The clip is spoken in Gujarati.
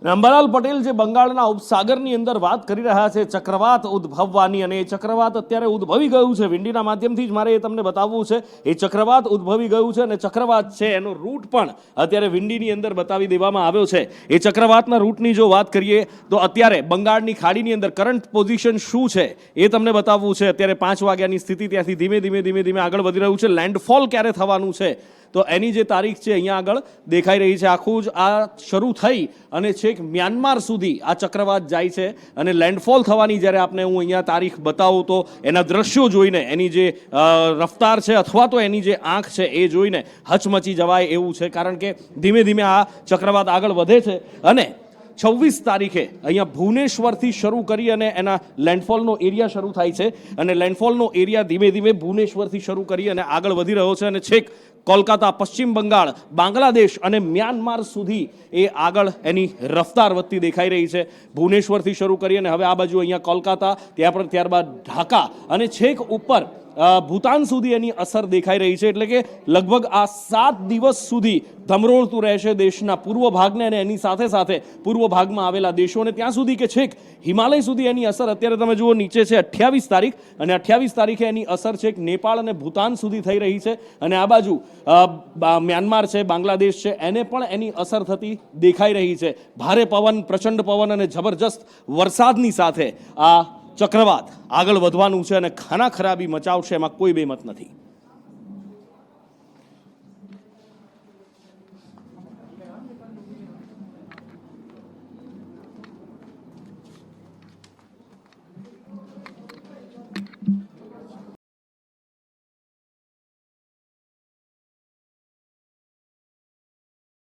અંબાલાલ પટેલ જે બંગાળના ઉપસાગરની અંદર વાત કરી રહ્યા છે ચક્રવાત ઉદ્ભવવાની, અને એ ચક્રવાત અત્યારે ઉદ્ભવી ગયું છે. વિંડીના માધ્યમથી જ મારે એ તમને બતાવવું છે. એ ચક્રવાત ઉદ્ભવી ગયું છે અને ચક્રવાત છે એનો રૂટ પણ અત્યારે વિંડીની અંદર બતાવી દેવામાં આવ્યો છે. એ ચક્રવાતના રૂટની જો વાત કરીએ તો અત્યારે બંગાળની ખાડીની અંદર કરંટ પોઝિશન શું છે એ તમને બતાવવું છે. અત્યારે 5 વાગ્યાની સ્થિતિ, ત્યાંથી ધીમે ધીમે આગળ વધી રહ્યું છે. લેન્ડફોલ ક્યારે થવાનું છે તો એની જે તારીખ છે અહીંયા આગળ દેખાઈ રહી છે. આખું જ આ શરૂ થઈ અને છેક મ્યાનમાર સુધી આ ચક્રવાત જાય છે અને લેન્ડફોલ થવાની જ્યારે આપણે હું અહીંયા તારીખ બતાવું તો એના દ્રશ્યો જોઈને એની જે રફતાર છે અથવા તો એની જે આંખ છે એ જોઈને હચમચી જવાય એવું છે. કારણ કે ધીમે ધીમે આ ચક્રવાત આગળ વધે છે અને 26 તારીખે અહીંયા ભુવનેશ્વરથી શરૂ કરી અને એના લેન્ડફોલનો એરિયા શરૂ થાય છે અને લેન્ડફોલનો એરિયા ધીમે ધીમે ભુવનેશ્વરથી શરૂ કરી અને આગળ વધી રહ્યો છે અને છેક કોલકાતા, પશ્ચિમ બંગાળ, બાંગ્લાદેશ અને મ્યાનમાર સુધી એ આગળ એની રફતાર વધતી દેખાઈ રહી છે. ભુવનેશ્વરથી શરૂ કરી અને હવે આ બાજુ અહીંયા કોલકાતા, ત્યારબાદ ઢાકા અને છેક ઉપર ભૂતાન સુધી એની અસર દેખાઈ રહી છે. એટલે કે લગભગ આ 7 દિવસ સુધી ધમરોળતું રહેશે દેશના પૂર્વ ભાગને અને એની સાથે સાથે પૂર્વ ભાગમાં આવેલા દેશોને, ત્યાં સુધી કે છેક હિમાલય સુધી એની અસર. અત્યારે તમે જુઓ નીચે છે 28 તારીખ અને 28 તારીખે એની અસર છેક નેપાળ અને ભૂતાન સુધી થઈ રહી છે અને આ બાજુ મ્યાનમાર છે, બાંગ્લાદેશ છે, એને પણ એની અસર થતી દેખાઈ રહી છે. ભારે પવન, પ્રચંડ પવન અને જબરજસ્ત વરસાદની સાથે આ ચક્રવાત આગળ વધવાનું છે અને ખાના ખરાબી મચાવશે, એમાં કોઈ બેમત નથી.